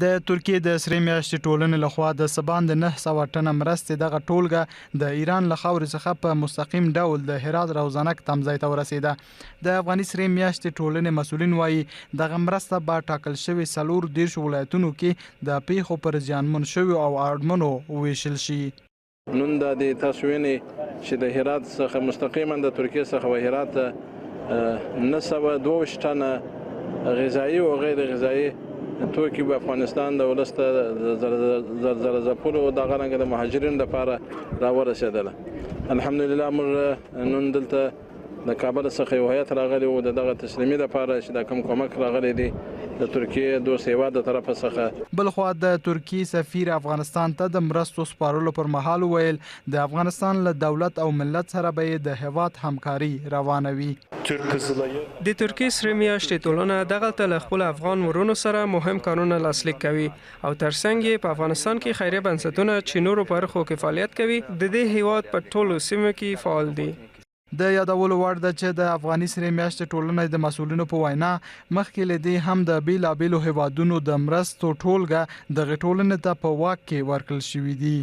د ترکیې د سرې میاشتې ټولنې لخوا د سبان د 900 ټنه مرستې دغه ټولګه د ایران له خاورې څخه په مستقیم ډول د هرات روزنک تمځای ته ورسېده. د افغاني سرې میاشتې ټولنې مسؤلین وایي دغه مرسته به ټاکل شوي 14 ولایتونو کې د پیښو پر زیانمن شوي او اړمنو ویشل شي. نن د تاسو وینئ چې د هرات څخه مستقیما د ترکیې څخه و هرات 922 ټنه غذایی او غیر غذایی توکي په افغانستان د ولسته زلزله‌ځپلو دغه رنګ د مهاجرینو لپاره راورسېدله. الحمدلله موږ نن دلته د کابل څخه یو هیئت راغلی و دغه تسلیمي لپاره چې د کوم کومک راغلی دی د ترکیې دوست هیواد د طرفه څخه. بلخوا د ترکیې سفیر افغانستان ته د مرستو سپارلو پر مهال ویل د افغانستان له دولت او ملت سره به د هیواد همکاري روانوي. د ترکیې سرې میاشتې ټولنه دغه ته له خپل افغان ورونو سره مهم کارونه لاسلیک کوي او ترڅنګ یې په افغانستان کې خیریه بنسټونه چې نورو برخو کې فعالیت کوي د دې هیواد په ټولو سیمو کې فعال دي. د یادولو وړ ده چې د افغاني سرې میاشتې ټولنې د مسؤلینو په وینا مخکې له دې هم د بیلابیلو هیوادونو د مرستو ټولګه دغه ټولنې ته په واک کې ورکړل شوي دي.